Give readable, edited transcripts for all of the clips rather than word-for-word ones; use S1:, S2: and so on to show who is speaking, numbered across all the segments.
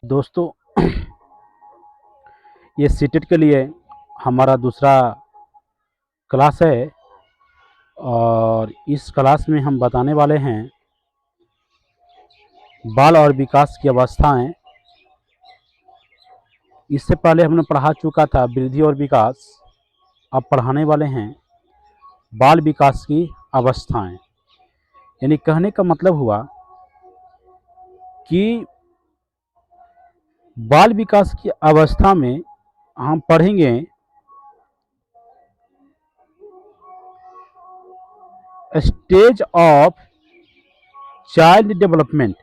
S1: दोस्तों, ये सीटेट के लिए हमारा दूसरा क्लास है और इस क्लास में हम बताने वाले हैं बाल और विकास की अवस्थाएं। इससे पहले हमने पढ़ा चुका था वृद्धि और विकास। अब पढ़ाने वाले हैं बाल विकास की अवस्थाएं। यानी कहने का मतलब हुआ कि बाल विकास की अवस्था में हम पढ़ेंगे स्टेज ऑफ चाइल्ड डेवलपमेंट,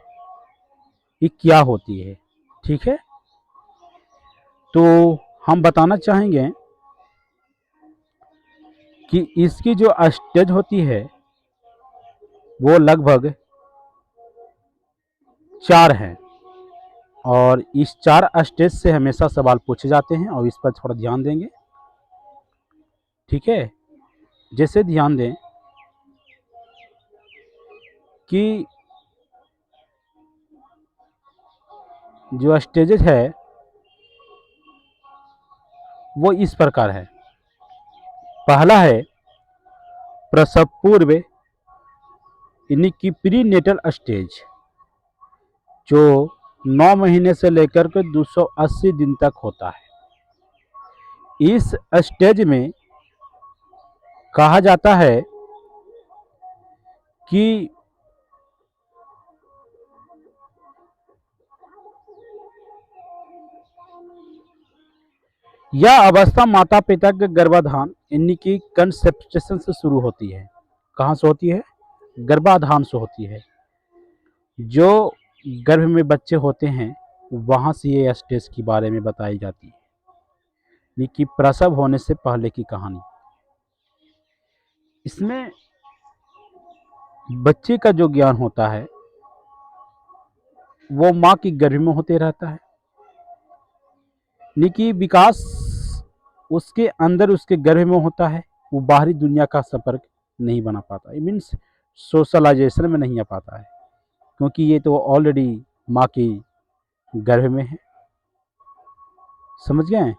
S1: ये क्या होती है। ठीक है, तो हम बताना चाहेंगे कि इसकी जो स्टेज होती है वो लगभग 4 हैं और इस 4 स्टेज से हमेशा सवाल पूछे जाते हैं और इस पर थोड़ा ध्यान देंगे। ठीक है, जैसे ध्यान दें कि जो स्टेजेस है वो इस प्रकार है। पहला है प्रसव पूर्व, यानी कि प्री नेटल स्टेज, जो 9 महीने से लेकर के 280 दिन तक होता है। इस स्टेज में कहा जाता है कि यह अवस्था माता पिता के गर्भाधान यानी कि कंसेप्शन से शुरू होती है। कहाँ से होती है? गर्भाधान से होती है। जो गर्भ में बच्चे होते हैं वहाँ से ये स्टेज के बारे में बताई जाती है, यानी कि प्रसव होने से पहले की कहानी। इसमें बच्चे का जो ज्ञान होता है वो माँ की गर्भ में होते रहता है, यानी कि विकास उसके अंदर उसके गर्भ में होता है। वो बाहरी दुनिया का संपर्क नहीं बना पाता, ये मीन्स सोशलाइजेशन में नहीं आ पाता है, क्योंकि ये तो ऑलरेडी माँ की गर्भ में है। समझ गए?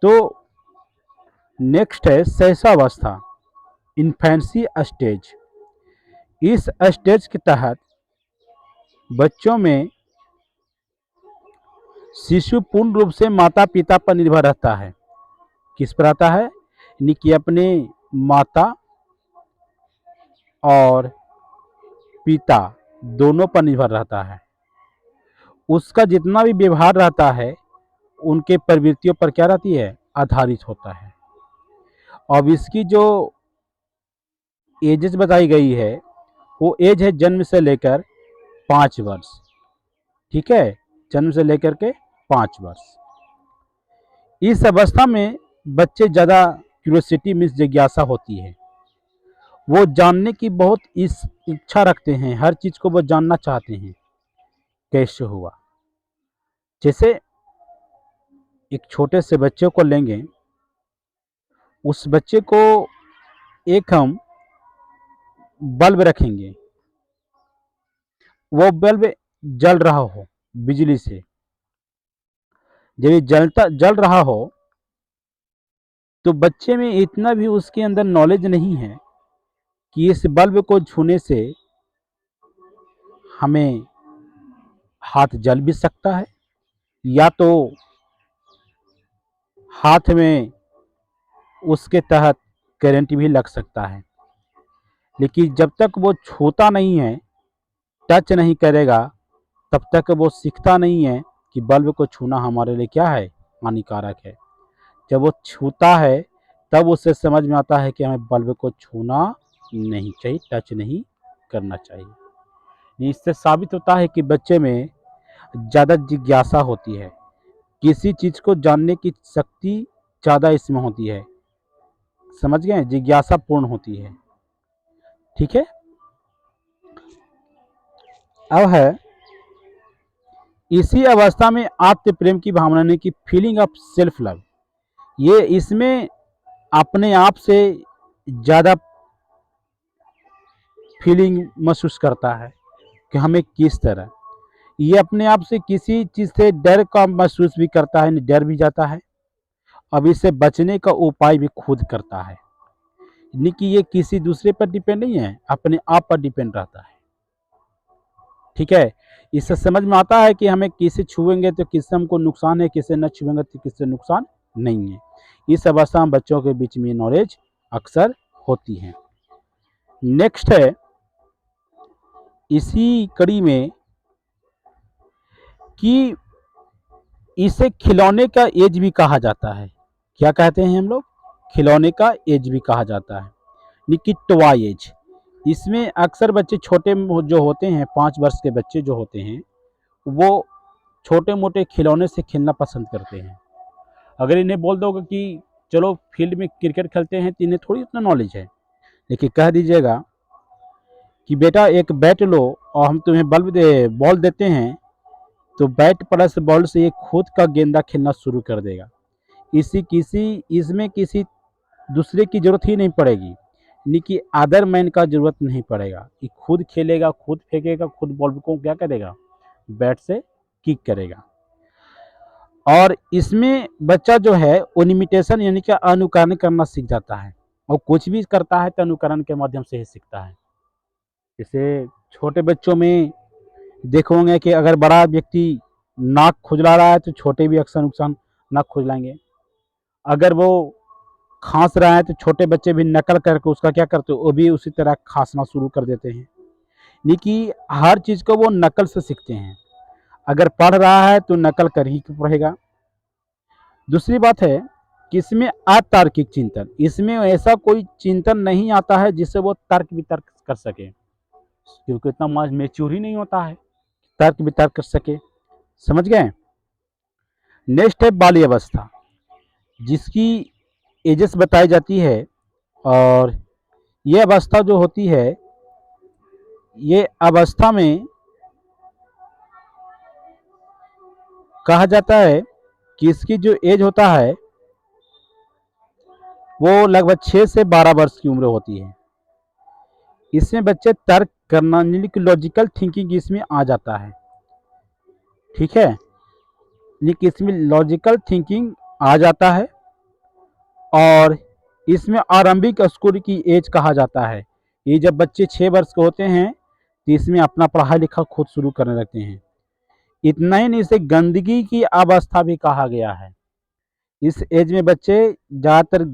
S1: तो नेक्स्ट है शैशवावस्था, इन्फेंसी स्टेज। इस स्टेज के तहत बच्चों में शिशु पूर्ण रूप से माता पिता पर निर्भर रहता है। किस पर आता है? यानी कि अपने माता और पिता दोनों पर निर्भर रहता है। उसका जितना भी व्यवहार रहता है उनके प्रवृत्तियों पर क्या रहती है? आधारित होता है। अब इसकी जो एजेस बताई गई है वो एज है जन्म से लेकर 5 वर्ष। ठीक है, जन्म से लेकर के 5 वर्ष। इस अवस्था में बच्चे ज़्यादा क्यूरियोसिटी मीन्स जिज्ञासा होती है। वो जानने की बहुत इच्छा रखते हैं, हर चीज़ को वो जानना चाहते हैं कैसे हुआ। जैसे एक छोटे से बच्चे को लेंगे, उस बच्चे को एक हम बल्ब रखेंगे, वो बल्ब जल रहा हो बिजली से। जब ये जल रहा हो तो बच्चे में इतना भी उसके अंदर नॉलेज नहीं है कि इस बल्ब को छूने से हमें हाथ जल भी सकता है या तो हाथ में उसके तहत करंट भी लग सकता है। लेकिन जब तक वो छूता नहीं है, टच नहीं करेगा, तब तक वो सीखता नहीं है कि बल्ब को छूना हमारे लिए क्या है? हानिकारक है। जब वो छूता है तब उसे समझ में आता है कि हमें बल्ब को छूना नहीं चाहिए, टच नहीं करना चाहिए। इससे साबित होता है कि बच्चे में ज़्यादा जिज्ञासा होती है, किसी चीज़ को जानने की शक्ति ज़्यादा इसमें होती है। समझ गए? जिज्ञासा पूर्ण होती है। ठीक है, अब है इसी अवस्था में आत्म प्रेम की भावना ने की फीलिंग ऑफ सेल्फ लव। ये इसमें अपने आप से ज़्यादा फीलिंग महसूस करता है कि हमें किस तरह, ये अपने आप से किसी चीज़ से डर का महसूस भी करता है, डर भी जाता है। अब इससे बचने का उपाय भी खुद करता है। यानी कि ये किसी दूसरे पर डिपेंड नहीं है, अपने आप पर डिपेंड रहता है। ठीक है? इससे समझ में आता है कि हमें किसे छुएँगे तो किससे हमको नुकसान है, किसे न छुएँगे तो किससे नुकसान नहीं है। इस अवस्था में बच्चों के बीच में नॉलेज अक्सर होती है। नेक्स्ट है, इसी कड़ी में कि इसे खिलौने का एज भी कहा जाता है। क्या कहते हैं हम लोग? खिलौने का एज भी कहा जाता है, यानी कि टॉय एज। इसमें अक्सर बच्चे छोटे जो होते हैं, 5 वर्ष के बच्चे जो होते हैं, वो छोटे-मोटे खिलौने से खेलना पसंद करते हैं। अगर इन्हें बोल दोगे कि चलो फील्ड में क्रिकेट खेलते हैं, तो इन्हें थोड़ी उतना नॉलेज है। लेकिन कह दीजिएगा कि बेटा एक बैट लो और हम तुम्हें बॉल देते हैं, तो बैट प्लस बॉल से ये खुद का गेंदा खेलना शुरू कर देगा। इसमें किसी दूसरे की ज़रूरत ही नहीं पड़ेगी, यानी कि अदर मैन का ज़रूरत नहीं पड़ेगा। ये खुद खेलेगा, खुद फेंकेगा, खुद बॉल को क्या करेगा, बैट से किक करेगा। और इसमें बच्चा जो है वो इमिटेशन यानी कि अनुकरण करना सीख जाता है, और कुछ भी करता है तो अनुकरण के माध्यम से ही सीखता है। जैसे छोटे बच्चों में देखोगे कि अगर बड़ा व्यक्ति नाक खुजला रहा है तो छोटे भी अक्सर नुकसान नाक खुजलाएंगे। अगर वो खांस रहा है तो छोटे बच्चे भी नकल करके उसका क्या करते हो, वो भी उसी तरह खांसना शुरू कर देते हैं। यानी कि हर चीज़ को वो नकल से सीखते हैं। अगर पढ़ रहा है तो नकल कर ही पढ़ेगा। दूसरी बात है कि इसमें अतार्किक चिंतन, इसमें ऐसा कोई चिंतन नहीं आता है जिससे वो तर्क वितर्क कर सके, क्योंकि इतना मैच्योर ही नहीं होता है तर्क वितर्क कर सके। समझ गए? नेक्स्ट है बाल्य अवस्था, जिसकी एजेस बताई जाती है। और ये अवस्था जो होती है, ये अवस्था में कहा जाता है कि इसकी जो एज होता है वो लगभग 6 से 12 वर्ष की उम्र होती है। इसमें बच्चे तर्क करना यानी कि लॉजिकल थिंकिंग इसमें आ जाता है। ठीक है? यानी कि इसमें लॉजिकल थिंकिंग आ जाता है, और इसमें आरंभिक स्कूल की एज कहा जाता है। ये जब बच्चे 6 वर्ष के होते हैं तो इसमें अपना पढ़ाई लिखा खुद शुरू करने लगते हैं। इतना ही नहीं, इसे गंदगी की अवस्था भी कहा गया है। इस एज में बच्चे ज़्यादातर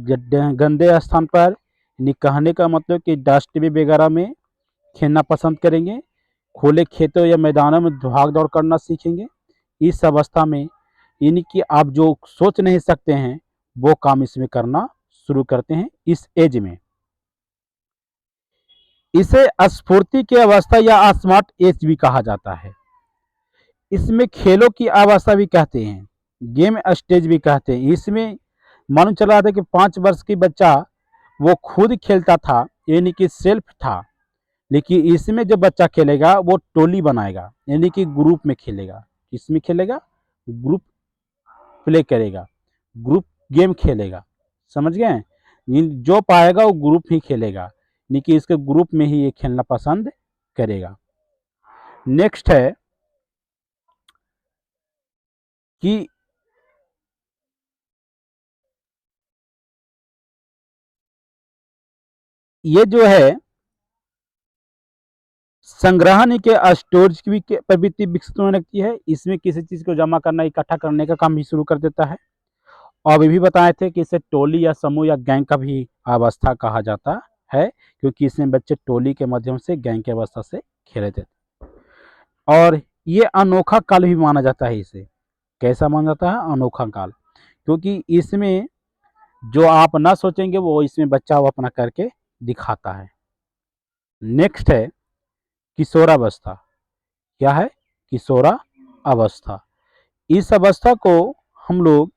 S1: गंदे स्थान पर, यानी कहने का मतलब कि डस्टबिन वगैरह में खेलना पसंद करेंगे, खुले खेतों या मैदानों में भाग दौड़ करना सीखेंगे। इस अवस्था में यानी कि आप जो सोच नहीं सकते हैं वो काम इसमें करना शुरू करते हैं इस एज में। इसे स्फूर्ति की अवस्था या स्मार्ट एज भी कहा जाता है। इसमें खेलों की अवस्था भी कहते हैं, गेम स्टेज भी कहते हैं। इसमें मालूम चला था कि 5 वर्ष की बच्चा वो खुद खेलता था, यानी कि सेल्फ था। लेकिन इसमें जो बच्चा खेलेगा वो टोली बनाएगा, यानी कि ग्रुप में खेलेगा। इसमें खेलेगा, ग्रुप प्ले करेगा, ग्रुप गेम खेलेगा। समझ गए? जो पाएगा वो ग्रुप ही खेलेगा, यानी कि इसके ग्रुप में ही ये खेलना पसंद करेगा। नेक्स्ट है कि ये जो है संग्रहण के स्टोरेज की भी प्रवृत्ति विकसित होने लगती है। इसमें किसी चीज़ को जमा करना, इकट्ठा करने का काम भी शुरू कर देता है। और अभी भी बताए थे कि इसे टोली या समूह या गैंग का भी अवस्था कहा जाता है, क्योंकि इसमें बच्चे टोली के माध्यम से गैंग की अवस्था से खेले थे। और ये अनोखा काल भी माना जाता है इसे। कैसा माना जाता है? अनोखा काल, क्योंकि इसमें जो आप ना सोचेंगे वो इसमें बच्चा वो अपना करके दिखाता है। नेक्स्ट है किशोरावस्था। क्या है? किशोरा अवस्था। इस अवस्था को हम लोग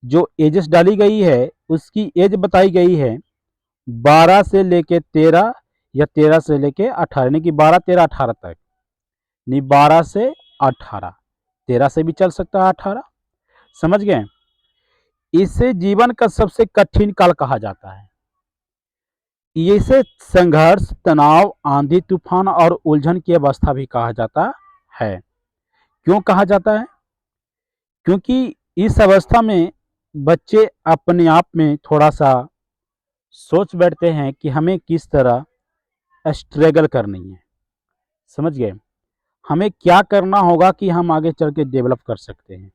S1: जो एजेस डाली गई है उसकी एज बताई गई है 12 से लेके 13 या 13 से लेके 18, यानी कि 12, 13, 18 तक। नहीं, 12 से 18, 13 से भी चल सकता है 18। समझ गए? इसे जीवन का सबसे कठिन काल कहा जाता है। इसे संघर्ष, तनाव, आंधी तूफान और उलझन की अवस्था भी कहा जाता है। क्यों कहा जाता है? क्योंकि इस अवस्था में बच्चे अपने आप में थोड़ा-सा सोच बैठते हैं कि हमें किस तरह स्ट्रगल करनी है, समझ गए? हमें क्या करना होगा कि हम आगे चल के डेवलप कर सकते हैं,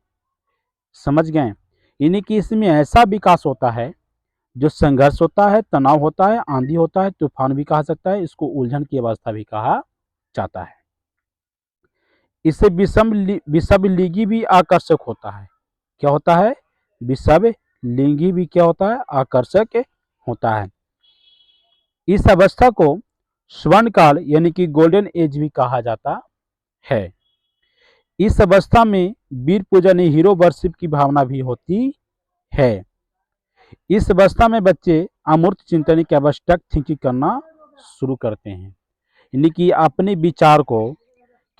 S1: समझ गए? यानी कि इसमें ऐसा विकास होता है, जो संघर्ष होता है, तनाव होता है, आंधी होता है, तूफान भी कहा सकता है, इसको उलझन की अवस्था भी कहा जाता है। इससे विषम लिंगी भी आकर्षक होता है। क्या होता है? विषम लिंगी भी क्या होता है? आकर्षक होता है। इस अवस्था को स्वर्ण काल यानी कि गोल्डन एज भी कहा जाता है। इस अवस्था में वीर पूजन हीरो वर्शिप की भावना भी होती है। इस अवस्था में बच्चे अमूर्त चिंतन की एब्स्ट्रैक्ट थिंकिंग करना शुरू करते हैं, यानी कि अपने विचार को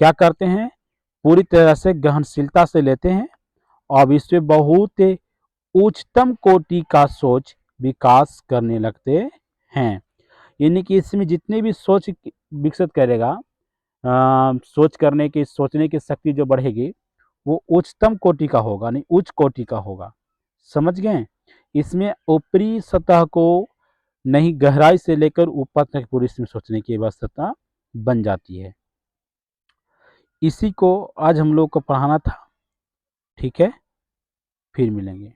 S1: क्या करते हैं? पूरी तरह से गहनशीलता से लेते हैं और इसमें बहुत उच्चतम कोटि का सोच विकास करने लगते हैं। यानी कि इसमें जितने भी सोच विकसित करेगा, सोच करने की सोचने की शक्ति जो बढ़ेगी, वो उच्चतम कोटि का होगा, नहीं उच्च कोटि का होगा, समझ गए? इसमें ऊपरी सतह को नहीं, गहराई से लेकर ऊपर तक पूरी इसमें सोचने की अवस्था बन जाती है। इसी को आज हम लोग को पढ़ाना था। ठीक है, फिर मिलेंगे।